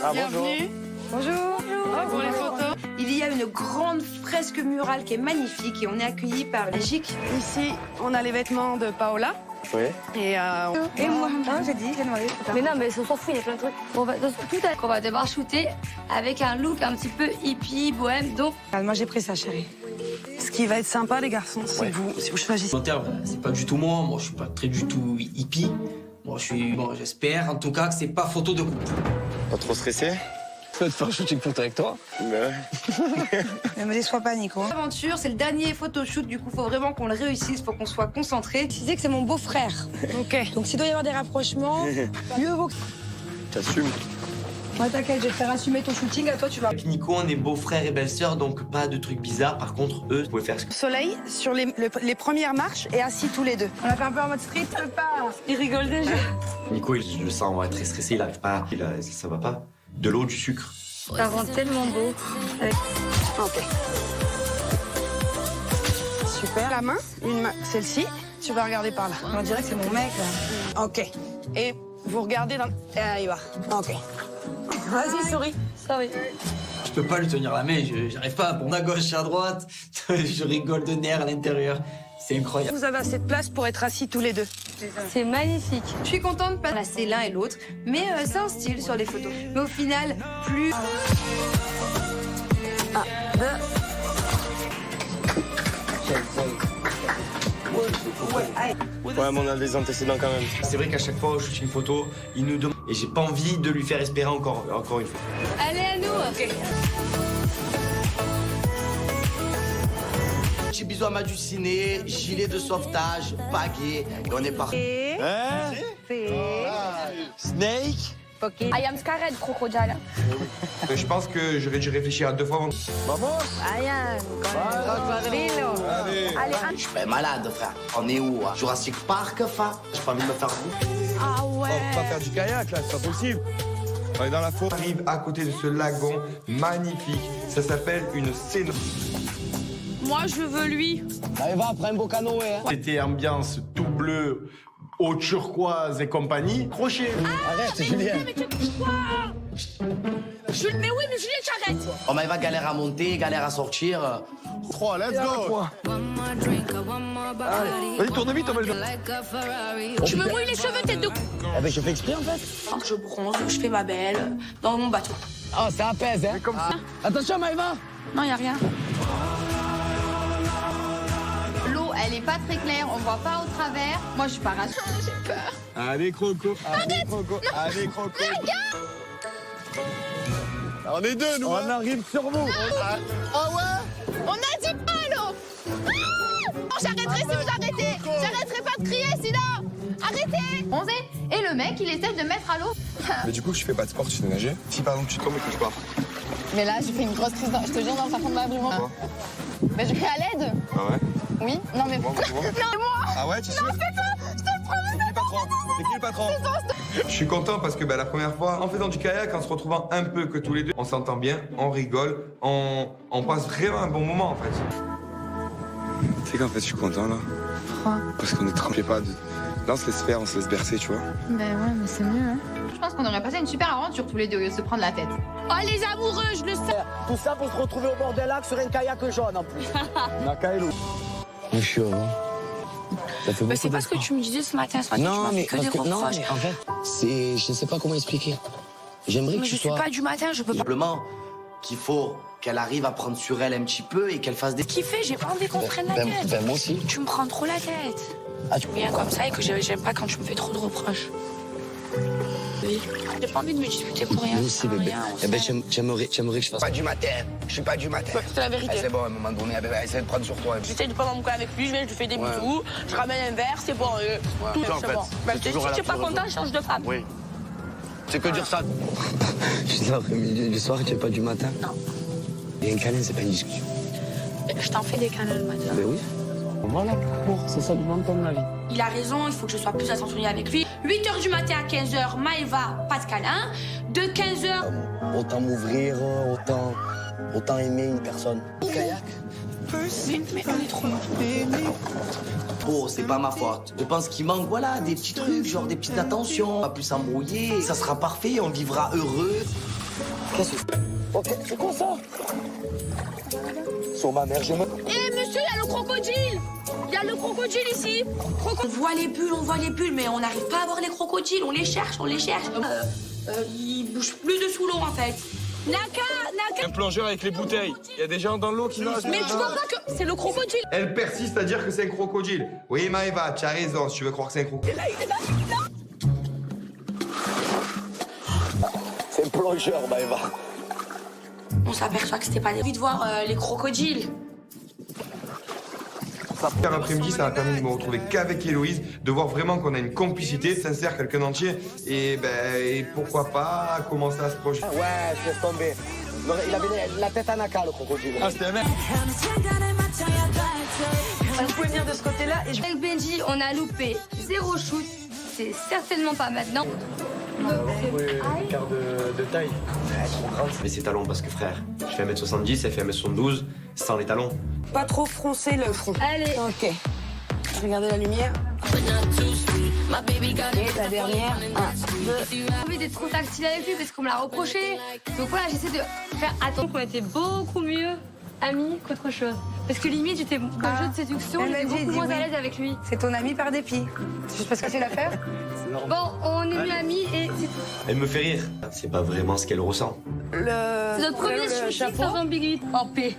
Ah, Bienvenue. Bonjour. Pour les photos. Il y a une grande fresque murale qui est magnifique et on est accueillis par les GIC. Ici, on a les vêtements de Paola. Oui. Et moi, hein, j'ai dit, j'ai demandé. Mais non, mais on s'en fout, il y a plein de trucs. On va devoir shooter avec un look un petit peu hippie, bohème, donc... Moi, j'ai pris ça, chérie. ce qui va être sympa, les garçons, c'est Ouais. si vous choisissez. Volontaire, c'est pas du tout moi. Moi, je suis pas très du tout hippie. Moi, je suis. Bon, j'espère en tout cas que c'est pas photo de couple. Pas trop stressé? Je peux te faire un shooting photo avec toi. Ouais. Ne me déçois pas, Nico. L'aventure, c'est le dernier photoshoot, du coup, faut vraiment qu'on le réussisse, faut qu'on soit concentré. Tu disais que c'est mon beau-frère. Ok. Donc, s'il doit y avoir des rapprochements, mieux vaut que... T'assumes? Ouais, t'inquiète, je vais te faire assumer ton shooting, à toi, tu vas... Avec Nico, on est beaux-frères et belles-sœurs, donc pas de trucs bizarres. Par contre, eux, vous pouvez faire ce que... Soleil, sur les premières marches et assis tous les deux. On a fait un peu en mode street, tu peux pas... Il rigole déjà. Nico, je le sens très stressé, il arrive pas. Ça va pas. De l'eau, du sucre. Ça rend tellement beau. Ok. Super. La main, celle-ci, tu vas regarder par là. On dirait que c'est mon mec, là. Ok. Et vous regardez dans... Et là, il va. Ok. Vas-y, souris. Sorry. Je peux pas lui tenir la main, j'arrive pas à prendre à gauche, à droite. Je rigole de nerfs à l'intérieur. C'est incroyable. Vous avez assez de place pour être assis tous les deux. C'est magnifique. Je suis contente de pas passer l'un et l'autre, mais c'est un style sur les photos. Mais au final, plus... Ouais, mais on a des antécédents quand même. C'est vrai qu'à chaque fois où je shoot une photo, il nous demande. Et j'ai pas envie de lui faire espérer encore une fois. Allez, à nous. Ok. Petit bisou à Madu Ciné, gilet de sauvetage, baguette, et on est parti. Hein? Snake? I am scared, crocodile. Je pense que j'aurais dû réfléchir à 2 fois avant. Vamos? Allez. Je suis pas malade, frère. On est où? À Jurassic Park, frère? J'ai pas envie de me faire bouffer. Ah ouais. On peut pas faire du kayak là, c'est pas possible. On est dans la forêt. On arrive à côté de ce lagon magnifique. Ça s'appelle une scène. Moi, je veux lui. Allez, va, prends un beau canoë. Hein. C'était ambiance tout bleu, eau turquoise et compagnie. Crochet. Arrête, Julien. Mais oui, mais Julien, t'arrêtes. Oh, mais il va galère à monter, galère à sortir. 3, let's go! Vas-y, tourne vite, on va le Tu me brouilles les cheveux, tête de... Eh ben, je fais exprès, en fait. Je bronze, je fais ma belle dans mon bateau. Oh, ça apaise, hein. comme ça. Attention, Maëva. Non, y a rien. L'eau, elle est pas très claire, on voit pas au travers. Moi, je suis pas rassurée, j'ai peur. Allez, Croco. Allez, Croco. Allez, Croco. On est deux, nous. On arrive sur vous. Ah ouais? On a dit pas l'eau. J'arrêterai si vous arrêtez. J'arrêterai pas de crier sinon. Arrêtez. Bronzé. Et le mec, il essaie de mettre à l'eau. Mais du coup, je fais pas de sport, tu sais nager. Si par exemple tu tombes et que je pars. Mais là, j'ai fait une grosse crise. Je te jure, non, ça prend pas vraiment. Mais je crie à l'aide. Ah ouais? Oui. Non, mais. Moi. Ah ouais, tu sais? Non, c'est toi. Je te le promets. C'est qui le patron? C'est qui le patron? Je suis content parce que la première fois, en faisant du kayak, en se retrouvant un peu que tous les deux, on s'entend bien, on rigole, on passe vraiment un bon moment en fait. Tu sais qu'en fait, je suis content là. Pourquoi? Parce qu'on est trempé pas. Là, on se laisse faire, on se laisse bercer, tu vois. Ben ouais, mais c'est mieux, hein. Je pense qu'on aurait passé une super aventure tous les deux au lieu de se prendre la tête. Oh, les amoureux, je le sais. Tout ça pour se retrouver au bord d'un lac sur un kayak jaune, en plus. Nakaelo. Je suis heureux. Ça fait beaucoup C'est pas ce que tu me disais ce matin. Tu m'as fait que des reproches. en fait, je sais pas comment expliquer. J'aimerais que Mais tu je suis sois... pas du matin, je peux pas Simplement qu'il faut qu'elle arrive à prendre sur elle un petit peu et qu'elle fasse des... kiffer. J'ai pas envie qu'on me prenne la tête. moi aussi. Tu me prends trop la tête. Ah, Tu viens comme ça et que j'aime pas quand tu me fais trop de reproches. Oui. J'ai pas envie de me disputer pour rien. Moi aussi, bébé. Rien, on Eh ben, s'aime. j'aimerais que je fasse... Pas du matin, je suis pas du matin. C'est la vérité. C'est bon, à un moment donné, essaie de prendre sur toi. J'essaie de prendre mon cas avec lui, je lui fais des bisous, je ramène un verre, c'est bon. Tout Toi, en c'est fait, bon. c'est Si toujours à la tu es pas plus content, heureuse. change de femme. Oui. C'est que dire ça. Juste l'après-midi, le soir, tu es pas du matin. Non. Et un câlin, c'est pas une discussion. Je t'en fais des câlins le matin. Ben oui. Voilà, c'est ça le bon temps de ma vie. Il a raison, il faut que je sois plus attentionnée avec lui. 8h du matin à 15h, Maëva, pas de câlin. De 15h... Autant m'ouvrir, autant aimer une personne. Kayak. Mais on est trop loin. Oh, c'est pas ma faute. Je pense qu'il manque, voilà, des petits trucs, genre des petites attentions. On va plus s'embrouiller, ça sera parfait, on vivra heureux. Qu'est-ce que c'est? Ok, c'est quoi ça? Sur ma mère, je me... Eh monsieur, il y a le crocodile. Il y a le crocodile ici. On voit les bulles, mais on n'arrive pas à voir les crocodiles. On les cherche. Ils bougent plus de sous l'eau en fait. Naka. Un plongeur avec les bouteilles. Il y a des gens dans l'eau qui nagent. Mais tu vois pas que c'est le crocodile. Elle persiste à dire que c'est un crocodile. Oui, Maëva, tu as raison si tu veux croire que c'est un crocodile. C'est un plongeur, Maëva. On s'aperçoit que c'était pas envie de voir les crocodiles. Hier après-midi, ça m'a permis de me retrouver qu'avec Héloïse, de voir vraiment qu'on a une complicité sincère, quelqu'un entier. Et pourquoi pas commencer à se projeter. Ouais, je laisse tomber. Il avait la tête à Naka, le crocodile. Ah, c'était un mec. Vous pouvez venir de ce côté-là et je... Avec Benji, on a loupé 0 shoot. C'est certainement pas maintenant. Quart de taille. Mais ses talons, parce que frère, je fais 1m70, elle fait 1m72, sans les talons. Pas trop froncer le front. Allez. Ok. Regardez la lumière. Et la dernière. 1, 2. J'ai envie d'être trop tactile avec lui parce qu'on me l'a reproché. Donc voilà, j'essaie de faire attention qu'on était beaucoup mieux amis qu'autre chose. Parce que limite, j'étais comme jeu de séduction, elle m'a j'étais dit, beaucoup moins oui. à l'aise avec lui. C'est ton ami par dépit. Juste parce que c'est l'affaire. Bon, on est mieux amis et c'est tout. Elle me fait rire. C'est pas vraiment ce qu'elle ressent. C'est notre premier shooting sans ambiguïté. En paix.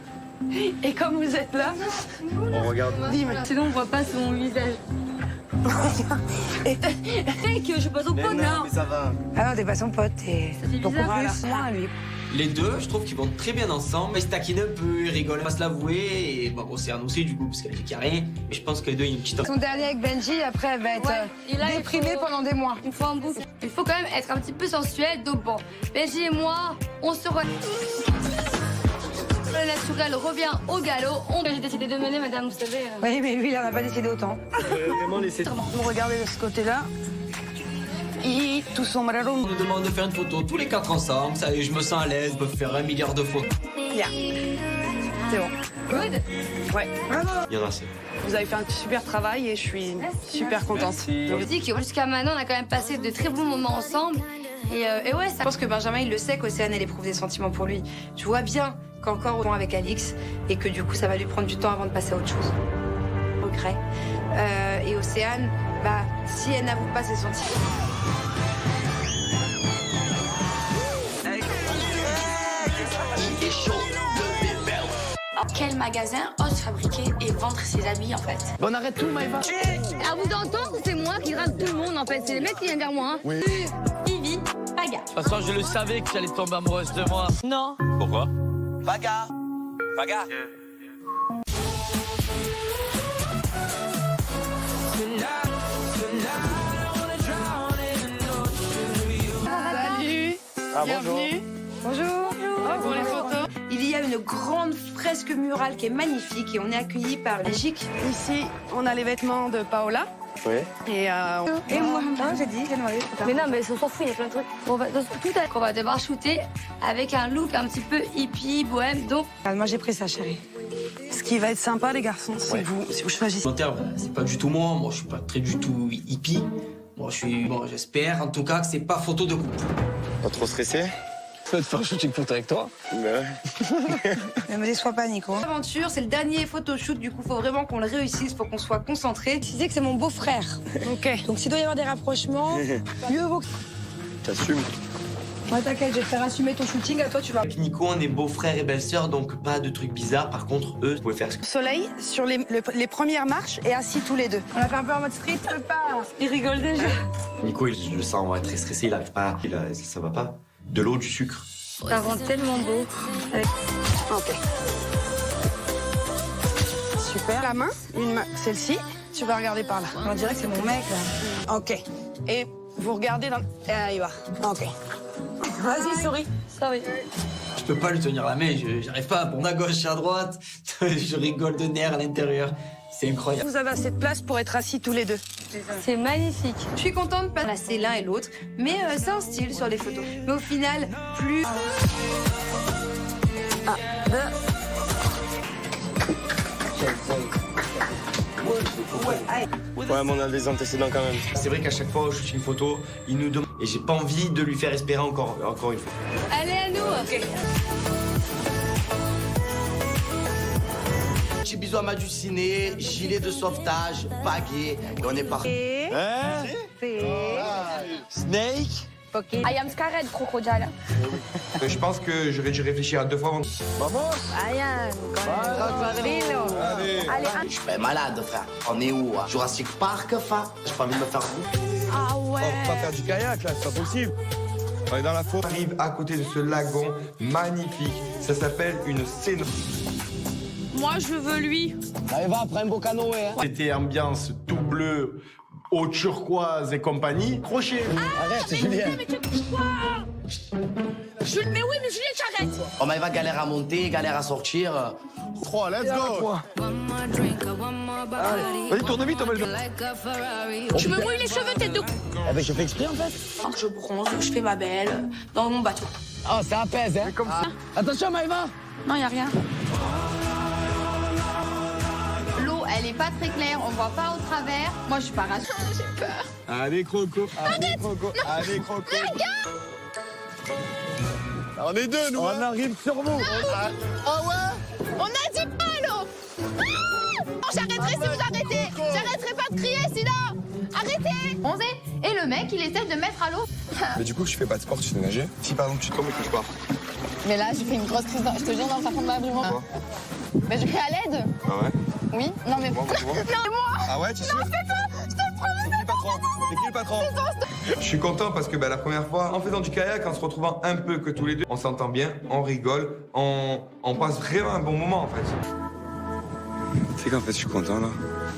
Et comme vous êtes là, On regarde. Sinon, on voit pas son visage. Fais que je suis pas son pote, non. ça va. Ah non, t'es pas son pote, t'es ton bizarre. complice. Moi, lui. Les deux, je trouve qu'ils vont très bien ensemble. Ils se taquinent un peu, ils rigolent, on va se l'avouer. Et bon, Océane aussi, du coup, parce qu'elle dit qu'il n'y a rien. Mais je pense que les deux, il y a une petite... Son dernier avec Benji, après, elle va être Et là, il déprimée faut- pendant des mois. Il faut en boucle. Il faut quand même être un petit peu sensuel. Donc bon, Benji et moi, on se re... Le naturel revient au galop. J'ai décidé de mener, madame, vous savez. Oui, mais lui, il en a pas décidé autant. Vraiment laisser... vous regardez de ce côté-là. Et tout sombrero. On nous demande de faire une photo tous les 4 ensemble. Ça y est, je me sens à l'aise, je peux faire 1 milliard de photos. Bien. C'est bon. Good. Ouais. Bravo. Il y en a assez. Vous avez fait un super travail et je suis super contente. Je vous dis que jusqu'à maintenant, on a quand même passé de très bons moments ensemble. Et ouais, ça... Je pense que Benjamin, il le sait qu'Océane, elle éprouve des sentiments pour lui. Tu vois bien qu'encore au point avec Alix et que du coup, ça va lui prendre du temps avant de passer à autre chose. Regret. Et Océane, bah, si elle n'avoue pas ses sentiments. Quel magasin ose fabriquer et vendre ses habits, en fait? On arrête tout, Maëva. À vous entendre, c'est moi qui drague tout le monde, en fait. C'est les mecs qui viennent vers moi. Hein. Oui. Vivi, Paga. De toute façon, je le savais que tu allais tomber amoureuse de moi. Non. Pourquoi? Baga. Baga. Salut. Bienvenue. Bonjour. Pour les photos. Il y a une grande fresque murale qui est magnifique et on est accueillis par les Gics. Ici, on a les vêtements de Paola. Oui. Et moi. Ah, j'ai dit, j'ai demandé. Mais non, mais on s'en fout, il y a plein de trucs. On va, on va devoir shooter avec un look un petit peu hippie, bohème, donc... Moi, j'ai pris ça, chérie. ce qui va être sympa, les garçons, c'est si vous choisissez. Volontaire, c'est pas du tout moi. Moi, je suis pas très du tout hippie. Moi, je suis. Bon, j'espère en tout cas que c'est pas photo de couple. Pas trop stressé? Je peux te faire un shooting photo avec toi. Ne me déçois pas, Nico. L'aventure, c'est le dernier photoshoot, du coup, faut vraiment qu'on le réussisse, faut qu'on soit concentré. Je disais que c'est mon beau-frère. Ok. Donc, s'il doit y avoir des rapprochements, mieux vaut que... T'assumes. Ouais, t'inquiète, je vais te faire assumer ton shooting, à toi, tu vas... Avec Nico, on est beaux-frères et belles-sœurs, donc pas de trucs bizarres. Par contre, eux, vous pouvez faire ce que... Soleil, sur les premières marches et assis tous les deux. On a fait un peu en mode street, peut pas. Il rigole déjà. Nico, je le sens très stressé, il arrive pas, ça va pas. De l'eau, du sucre. Ça rend tellement beau. Ok. Super. La main, celle-ci, tu vas regarder par là. On dirait que c'est mon mec, là. Ok. Et vous regardez dans... Ah, il va. Ok. Vas-y, souris. Sorry. Je peux pas lui tenir la main, j'arrive pas à prendre à gauche et à droite. Je rigole de nerfs à l'intérieur. C'est incroyable. Vous avez assez de place pour être assis tous les deux. C'est magnifique. Je suis contente de pas passer l'un et l'autre, mais c'est un style sur les photos. Mais au final, plus... 1, 2... Ouais, mais on a des antécédents quand même. C'est vrai qu'à chaque fois où je shoot une photo, il nous demande. Et j'ai pas envie de lui faire espérer encore une fois. Allez, à nous. Okay. Petit bisou à Madu Ciné, gilet de sauvetage, baguette, et on est parti. Snake. I am scared, crocodile. Je pense que j'aurais dû réfléchir à 2 fois avant. Vamos. Ryan, cocodrilo. Je suis pas malade, frère. On est où? Jurassic Park, j'ai pas envie de me faire Ah ouais. On peut pas faire du kayak là, c'est pas possible. On est dans la forêt. On arrive à côté de ce lagon magnifique. Ça s'appelle une scène. Moi, je veux lui. Allez, va, prends un beau canoë. Hein. C'était ambiance tout bleu, eau turquoise et compagnie. Crochet. Arrête, Julien. Mais tu quoi Mais oui, mais Julien, t'arrêtes. Oh, mais il va galère à monter, galère à sortir. 3, let's go. Vas-y, tourne vite, on va le faire. Je me mouille les cheveux, tête de... Eh ben, je fais exprès, en fait. Je bronze, je fais ma belle dans mon bateau. Oh, ça apaise, hein. Comme ça. Attention, Maëva. Non, y a rien. L'eau, elle est pas très claire, on voit pas au travers. Moi, je suis pas rassurée, j'ai peur. Allez, Croco. Allez, Croco. Allez, Croco. On est deux, nous. On arrive sur vous. Ah ouais? On a dit pas l'eau. J'arrêterai si vous arrêtez. J'arrêterai pas de crier sinon. Arrêtez. Bronzé. Et le mec, il essaie de me mettre à l'eau. Mais du coup, je fais pas de sport, tu sais nager. Si par exemple tu tombes et que je pars. Mais là, j'ai fait une grosse crise. Je te jure, non, ça prend ma vraiment. Mais je crie à l'aide. Ah ouais? Oui. Non, mais. Moi. Non, moi. Ah ouais, tu sais? Non, c'est toi. Je te le promets. C'est qui le patron? Je suis content parce que la première fois, en faisant du kayak, en se retrouvant un peu que tous les deux, on s'entend bien, on rigole, on passe vraiment un bon moment en fait. Tu sais qu'en fait, je suis content là.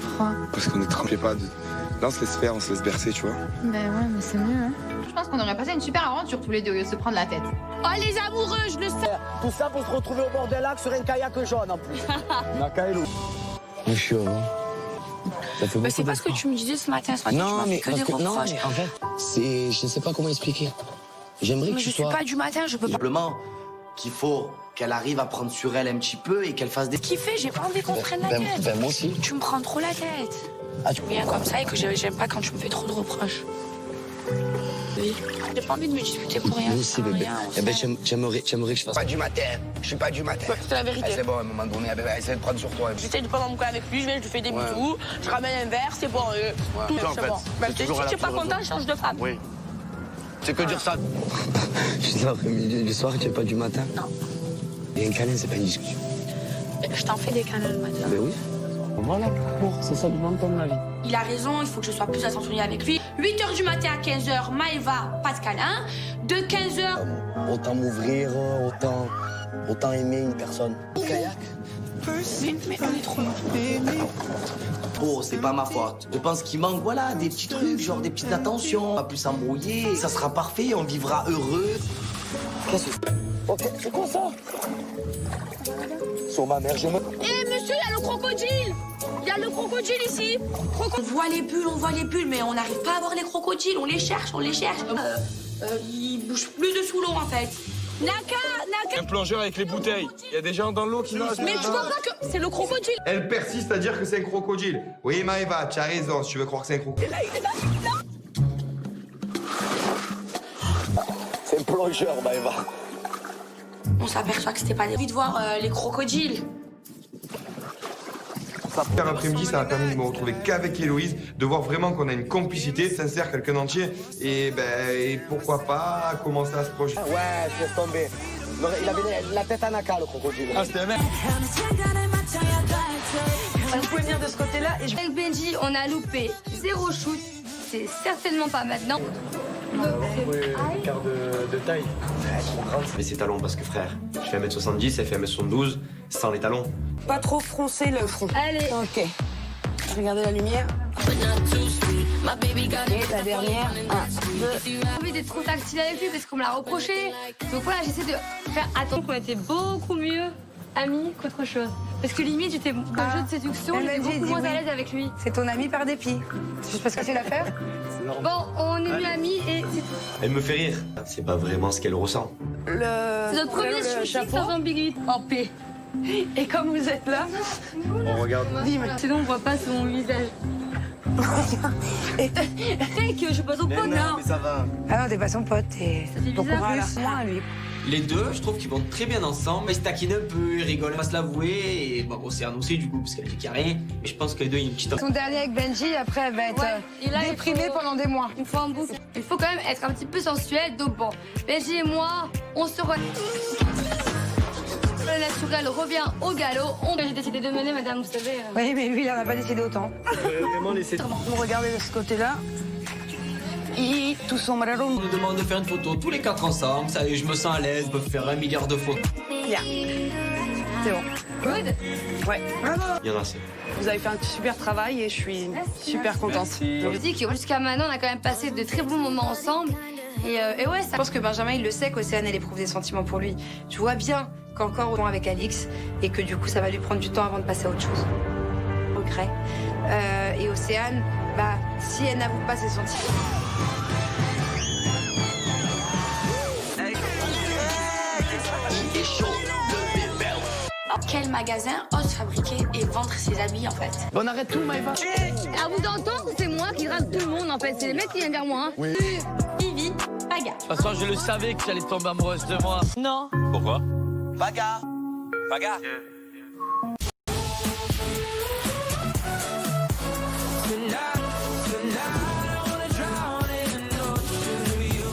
Pourquoi? Parce qu'on est trempé pas. Là, on se laisse faire, on se laisse bercer, tu vois. Ben ouais, mais c'est mieux, hein. Je pense qu'on aurait passé une super aventure tous les deux au lieu de se prendre la tête. Oh, les amoureux, je le sais. Tout ça pour se retrouver au bord d'un lac sur un kayak jaune en plus. Nakaelo. Je suis chaud, hein. Ça fait beaucoup C'est pas ce que tu me disais ce matin. Non, mais que des reproches. en fait, c'est, je sais pas comment expliquer. J'aimerais que Mais tu je suis sois. pas du matin, je peux pas. Simplement qu'il faut qu'elle arrive à prendre sur elle un petit peu et qu'elle fasse des... Kiffer, j'ai pas envie qu'on se prenne la tête. Ben moi aussi. Tu me prends trop la tête. Ah, Tu viens comme ça et que j'aime pas quand tu me fais trop de reproches. Oui. J'ai pas envie de me disputer pour rien. Moi aussi, bébé. Rien, Eh ben, j'aimerais que je fasse. Pas du matin. Je suis pas du matin. c'est la vérité. C'est bon, à un moment donné, essaie de prendre sur toi. J'essaie de prendre mon cas avec lui, je lui fais des bisous, je ramène un verre, c'est bon. Tout en c'est fait, bon. Même si toujours tu es pas la content, je change de femme. Oui. C'est que dire ça. Juste l'après-midi, le soir, tu es pas du matin. Non. Et un câlin, c'est pas une discussion. Je t'en fais des câlins le matin. Ben oui. Voilà, c'est ça le bon temps de ma vie. Il a raison, il faut que je sois plus attentionnée avec lui. 8h du matin à 15h, Maëva, pas de câlin. De 15h... Autant m'ouvrir, autant aimer une personne. Kayak. Mais on est trop loin. Oh, c'est pas ma faute. Je pense qu'il manque, voilà, des petits trucs, genre des petites attentions. On va plus s'embrouiller, ça sera parfait, on vivra heureux. Qu'est-ce que c'est? Ok, c'est quoi ça? Sur ma mère, je me... Eh monsieur, il y a le crocodile. Il y a le crocodile ici. On voit les bulles, mais on n'arrive pas à voir les crocodiles. On les cherche. Ils bougent plus de sous l'eau en fait. Naka. Un plongeur avec les bouteilles. Il y a des gens dans l'eau qui nagent. Mais tu vois pas que c'est le crocodile. Elle persiste à dire que c'est un crocodile. Oui, Maëva, tu as raison si tu veux croire que c'est un crocodile. C'est un plongeur, Maëva. On s'aperçoit que c'était pas envie de voir les crocodiles. Cet après-midi, ça m'a permis de me retrouver qu'avec Héloïse, de voir vraiment qu'on a une complicité sincère, quelqu'un entier. Et pourquoi pas commencer à se projeter. Ouais, je laisse tomber. Il avait la tête à Naka, le crocodile. Ah, c'était un mec. Vous pouvez venir de ce côté-là et je... Avec Benji, on a loupé 0 shoot. C'est certainement pas maintenant. Quart de taille. Trop grande. Mais c'est talons parce que frère, je fais 1m70, elle fait 1m72, sans les talons. Pas trop froncer le front. Allez. Ok. Regardez la lumière. Et la dernière. 1, 2. J'ai envie d'être trop tactile avec lui parce qu'on me l'a reproché. Donc voilà, j'essaie de faire attention qu'on était beaucoup mieux amis qu'autre chose. Parce que limite, j'étais comme jeu de séduction, j'étais beaucoup moins à l'aise avec lui. C'est ton ami par dépit. C'est juste parce que c'est l'affaire. Bon, on est mieux amis et c'est tout. Elle me fait rire. C'est pas vraiment ce qu'elle ressent. C'est notre premier shoot sans ambiguïté. En paix. Et comme vous êtes là, On regarde. dis-moi. Sinon, on voit pas son visage. Fake, je suis pas son pote, là. mais ça va. Ah non, t'es pas son pote, t'es beaucoup bizarre. plus moins lui. Les deux, je trouve qu'ils vont très bien ensemble. Ils se taquinent un peu, ils rigolent, on va se l'avouer. Et bon, Océane aussi, du coup, parce qu'elle dit qu'il n'y a rien. Mais je pense que les deux, il y a une petite. Son dernier avec Benji, après, elle va être Et là, il déprimée faut- pendant des mois. Il faut un boucle. Il faut quand même être un petit peu sensuel. Donc bon, Benji et moi, on se re... Le naturel revient au galop. J'ai décidé de mener, madame, vous savez. Oui, mais lui, il en a pas décidé autant. Vraiment laisser. Vous regardez de ce côté-là. Et tout son marron. On nous demande de faire une photo tous les quatre ensemble. Ça y est, je me sens à l'aise. On peut faire 1 milliard de photos. Bien. C'est bon. Good. Ouais. Il y en a assez. Vous avez fait un super travail et je suis super contente. Je dis que jusqu'à maintenant, on a quand même passé de très bons moments ensemble. Et ouais, ça... Je pense que Benjamin, il le sait qu'Océane, elle éprouve des sentiments pour lui. Tu vois bien qu'encore au avec Alix et que du coup, ça va lui prendre du temps avant de passer à autre chose. Regret. Et Océane, bah, si elle n'avoue pas ses sentiments. Il est chaud, le bébé. Quel magasin ose fabriquer et vendre ses habits, en fait? Bon, on arrête tout, Maëva. À vous d'entendre, c'est moi qui drague tout le monde, en fait. C'est les mecs qui viennent vers moi. Hein. Oui. Vivi, Paga. De toute façon, je le savais que j'allais tomber amoureuse de moi. Non. Pourquoi? Baga. Baga.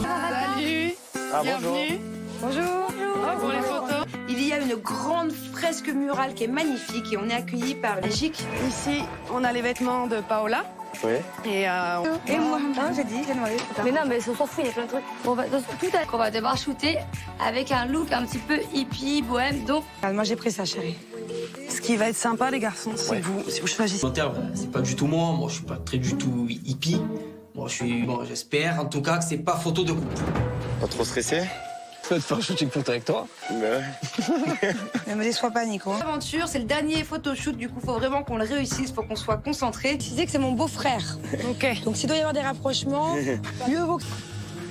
Salut. Bienvenue. Bonjour. Pour les photos. Il y a une grande fresque murale qui est magnifique et on est accueillis par Belgique. Ici, on a les vêtements de Paola. Oui. Et moi, hein, j'ai dit, j'ai demandé. Mais non, mais on s'en fout, il y a plein de trucs. On va, on va devoir shooter avec un look un petit peu hippie, bohème, donc... moi, j'ai pris ça, chérie. Ce qui va être sympa, les garçons, c'est vous, si vous choisissez. Volontaire, c'est pas du tout moi. Moi, je suis pas très du tout hippie. Moi, je suis. Bon, j'espère en tout cas que c'est pas photo de couple. Pas trop stressé? Je peux te faire un shooting photo avec toi. Ouais. Ne me déçois pas, Nico. L'aventure, c'est le dernier photoshoot, du coup, faut vraiment qu'on le réussisse, faut qu'on soit concentré. Tu disais que c'est mon beau-frère. Ok. Donc, s'il doit y avoir des rapprochements, mieux vaut que...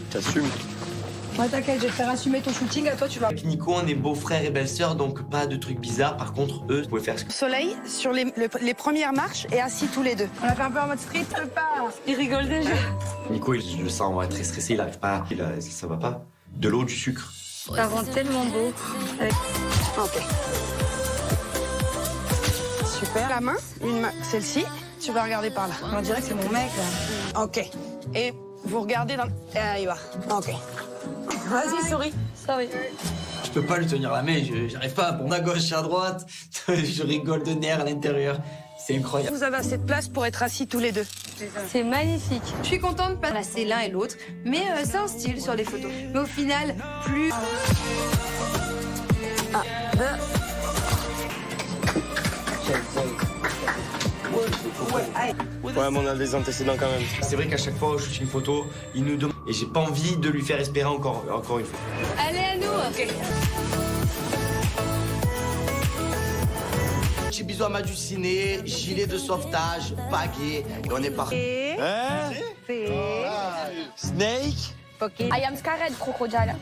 T'assumes. Ouais, t'inquiète, je vais te faire assumer ton shooting. À toi, tu vas... Avec Nico, on est beaux-frères et belles-sœurs, donc pas de trucs bizarres. Par contre, eux, vous pouvez faire ce que. Soleil, sur les premières marches et assis tous les deux. On a fait un peu en mode street, tu peux pas... Il rigole déjà. Nico, je le sens très stressé, il arrive pas. Ça va pas. De l'eau, du sucre. Ça rend tellement beau. Ok. Super. La main, celle-ci, tu vas regarder par là. On dirait que c'est mon mec, là. Ok. Et vous regardez dans... Ah, il va. Ok. Vas-y, souris. Sorry. Je peux pas lui tenir la main, j'arrive pas à prendre à gauche et à droite. Je rigole de nerfs à l'intérieur. C'est incroyable. Vous avez assez de place pour être assis tous les deux. C'est magnifique. Je suis contente de pas passer l'un et l'autre, mais c'est un style sur les photos. Mais au final, plus... Ouais, mais on a des antécédents quand même. C'est vrai qu'à chaque fois où je shoot une photo, il nous demande. Et j'ai pas envie de lui faire espérer encore une fois. Allez, à nous. Ok. Petit bisou à Madu Ciné, gilet de sauvetage, baguette, et on est parti. Hein? Snake? Ok. I am scared, crocodile.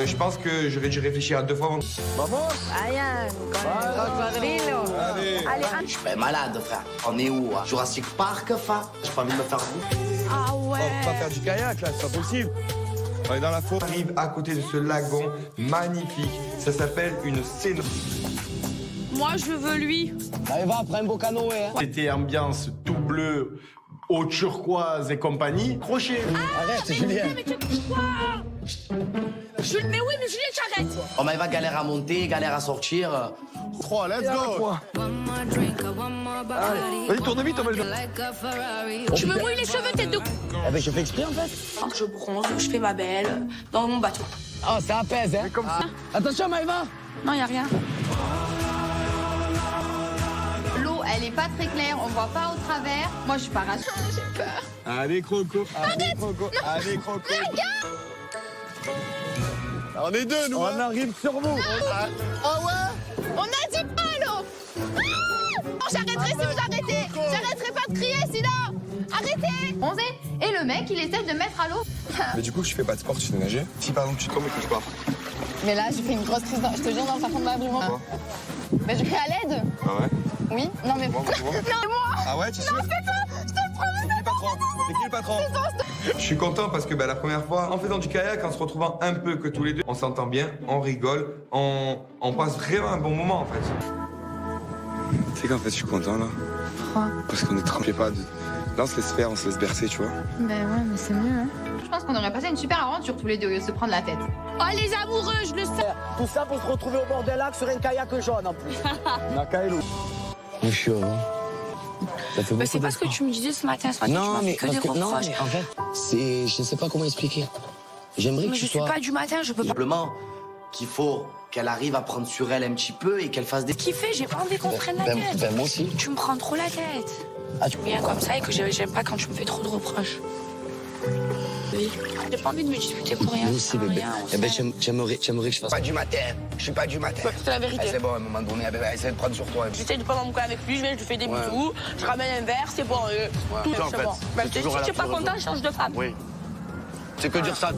Je pense que j'aurais dû réfléchir à 2 fois avant. Vamos? Ayan, cocodrilo. Allez. Allez, Je suis pas malade, frère. On est où? À Jurassic Park, fa? J'ai pas envie de me faire bouffer. Ah ouais. On peut pas faire du kayak là, c'est pas possible. On est dans la faute. On arrive à côté de ce lagon magnifique. Ça s'appelle une scène. Moi, je veux lui. Maëva, prends un beau canoë. Hein. C'était ambiance tout bleu, eau turquoise et compagnie. Crochet. Arrête, Julien. Mais tu quoi Mais oui, mais Julien, t'arrêtes. On va galère à monter, galère à sortir. 3, let's go. Vas-y, tourne vite, on va le faire. Je me mouille les cheveux, tête de... Eh ben, je fais exprès en fait. Je bronze, je fais ma belle dans mon bateau. Oh, ça apaise, hein. Comme ça. Attention, Maëva. Non, y a rien. L'eau, elle est pas très claire, on voit pas au travers. Moi, je suis pas rassurée, j'ai peur. Allez, Croco. Allez, Croco. Allez, Croco. On est deux, nous. On arrive sur vous. Ah ouais? On a dit pas l'eau. J'arrêterai si vous arrêtez. J'arrêterai pas de crier sinon. Arrêtez. Bronzé. Et le mec, il essaie de mettre à l'eau. Mais du coup, je fais pas de sport, tu sais nager. Si par exemple tu tombes et que je pars. Mais là, j'ai fait une grosse crise. Je te jure, non, ça prend de ma vraiment. Mais je crie à l'aide. Ah ouais? Oui. Non, mais. Moi, Non, c'est moi. Ah ouais, tu sais? Non, c'est toi. Je te le promets. C'est qui le patron? C'est qui le patron? Je suis content parce que la première fois, en faisant du kayak, en se retrouvant un peu que tous les deux, on s'entend bien, on rigole, on passe vraiment un bon moment en fait. Tu sais qu'en fait, je suis content là. Pourquoi? Parce qu'on est trempé pas. Là, on se laisse faire, on se laisse bercer, tu vois. Ben ouais, mais c'est mieux, hein. Je pense qu'on aurait passé une super aventure tous les deux au lieu de se prendre la tête. Oh, les amoureux, je le sais. Tout ça pour se retrouver au bord d'un lac sur un kayak jaune en plus. Nakaelo. Je suis chaud, hein. Ça fait Bah, beaucoup c'est pas ce que d'efforts. tu me disais ce matin. Tu m'as fait que des reproches. En fait, c'est... Je sais pas comment expliquer. J'aimerais que Mais tu je suis sois... pas du matin, je peux pas. Simplement qu'il faut qu'elle arrive à prendre sur elle un petit peu et qu'elle fasse des... Kiffer, j'ai pas envie qu'on prenne la tête. moi aussi. Tu me prends trop la tête. Ah, Tu viens comme ça et que j'aime pas quand tu me fais trop de reproches. Oui. J'ai pas envie de me disputer pour rien. Moi aussi, bébé. Rien, Eh ben, j'aimerais que je fasse... Pas du matin. Je suis pas du matin. c'est la vérité. Ah, c'est bon, à un moment donné, essaie de prendre sur toi. J'essaie de prendre mon cas avec lui, je lui fais des bisous, je ramène un verre, c'est bon. Tout, Toi, en c'est fait, bon. Même t'es toujours si à tu la n'es pas plus content, heureuse. change de femme. Oui. C'est que dire ça.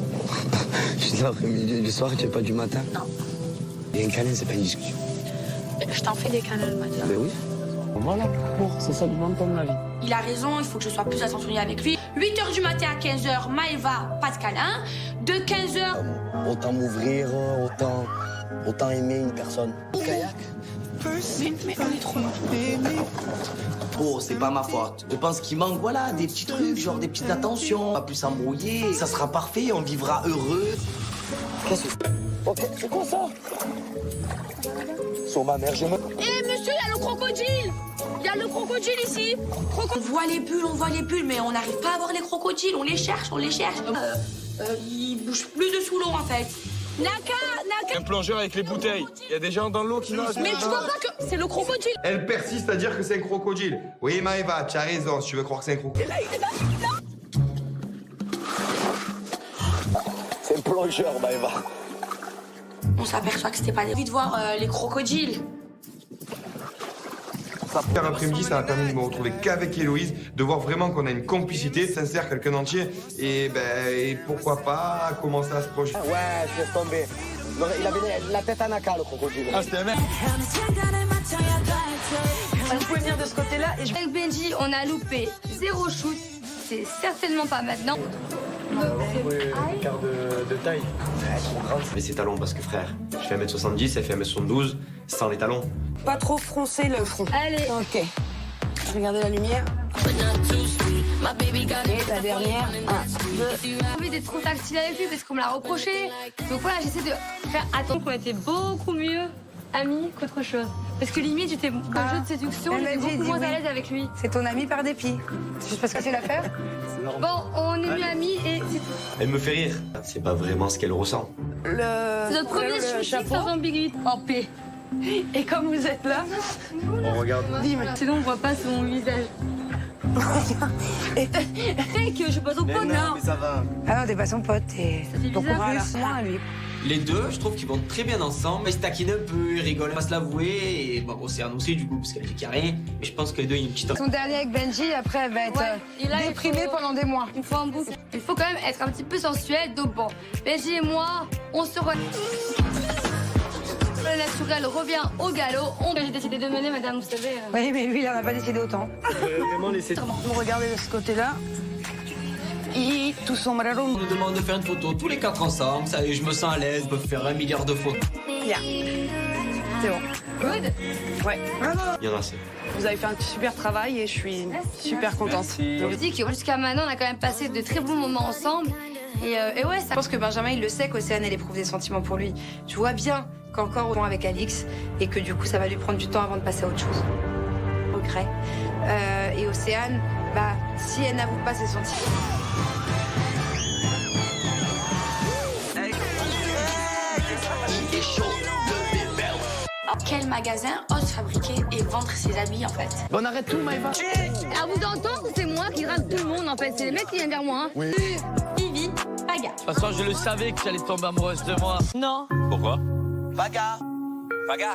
Juste l'après-midi, le soir, tu es pas du matin. Non. Et un câlin, c'est pas une discussion. Je t'en fais des câlins le matin. Ben oui. Voilà, c'est ça le bon temps de ma vie. Il a raison, il faut que je sois plus attentionnée avec lui. 8h du matin à 15h, Maëva, pas de câlin. De 15h... Autant m'ouvrir, autant aimer une personne. Kayak. Mais on est trop loin. Oh, c'est pas ma faute. Je pense qu'il manque, voilà, des petits trucs, genre des petites attentions. On va plus s'embrouiller, ça sera parfait, on vivra heureux. Qu'est-ce que c'est? Ok, c'est quoi ça? Sur ma mère, je me... Eh monsieur, il y a le crocodile. Il y a le crocodile ici. On voit les bulles, mais on n'arrive pas à voir les crocodiles. On les cherche. Ils bougent plus de sous l'eau en fait. Naka. Un plongeur avec les bouteilles. Il y a des gens dans l'eau qui nagent. Mais tu vois pas que c'est le crocodile. Elle persiste à dire que c'est un crocodile. Oui, Maëva, tu as raison, si tu veux croire que c'est un crocodile. C'est un plongeur, Maëva. On s'aperçoit que c'était pas envie de voir les crocodiles. Hier après-midi, ça m'a permis de me retrouver qu'avec Héloïse, de voir vraiment qu'on a une complicité sincère, quelqu'un entier. Et pourquoi pas commencer à se projeter. Ouais, je laisse tomber. Il avait la tête à Naka, le crocodile. Ah, c'était un mec. Vous pouvez venir de ce côté-là et je... Avec Benji, on a loupé 0 shoot. C'est certainement pas maintenant. L'écart de taille. Trop grande. Mais c'est talons parce que frère, je fais 1m70, elle fait 1m72, sans les talons. Pas trop froncer le front. Allez. Ok. Regardez la lumière. Et la dernière. 1, 2. J'ai envie d'être trop tactile avec lui parce qu'on me l'a reproché. Donc voilà, j'essaie de faire attention qu'on était beaucoup mieux amis qu'autre chose. Parce que limite, j'étais dans le jeu de séduction, j'étais beaucoup moins à l'aise avec lui. C'est ton ami par dépit. C'est juste parce que c'est l'affaire. Bon, on est mieux amis et c'est tout. Elle me fait rire. C'est pas vraiment ce qu'elle ressent. C'est notre premier suicide sans ambiguïté. En paix. Et comme vous êtes là, On regarde. Sinon, on voit pas son visage. Fais que je suis pas son pote, non. ça va. ah non, t'es pas son pote, t'es ton bizarre. complice. Moi, lui. Les deux, je trouve qu'ils vont très bien ensemble. Ils se taquinent un peu, ils rigolent, on va se l'avouer. Et bon, Océane aussi, du coup, parce qu'elle dit qu'il n'y a rien. Mais je pense que les deux, il y a une petite... Son dernier avec Benji, après, elle va être Et là, déprimée pendant des mois. Il faut un boucle. Il faut quand même être un petit peu sensuel. Donc bon, Benji et moi, on se re... Le naturel revient au galop. J'ai décidé de mener, madame, vous savez. Oui, mais lui, il en a pas décidé autant. Vraiment laisser. Vous regardez de ce côté-là. Et tout son sombrero. On nous demande de faire une photo tous les 4 ensemble. Ça y est, je me sens à l'aise, on peut faire 1 milliard de photos. Bien. C'est bon. Good. Ouais. Bravo. Il y en a assez. Vous avez fait un super travail et je suis super contente. Je vous dis que jusqu'à maintenant, on a quand même passé de très bons moments ensemble. Et ouais, ça... Je pense que Benjamin, il le sait qu'Océane, elle éprouve des sentiments pour lui. Tu vois bien qu'encore au point avec Alix et que du coup, ça va lui prendre du temps avant de passer à autre chose. Regret. Et Océane, bah, si elle n'avoue pas ses sentiments. Il est chaud, le bébé. Quel magasin ose fabriquer et vendre ses habits en fait? On arrête tout, Maëva. À vous entendre, c'est moi qui drague tout le monde en fait. C'est les mecs qui viennent vers moi. Hein. Oui. Vivi, Paga. De toute façon, je le savais que tu allais tomber amoureuse de moi. Non. Pourquoi? Paga. Paga.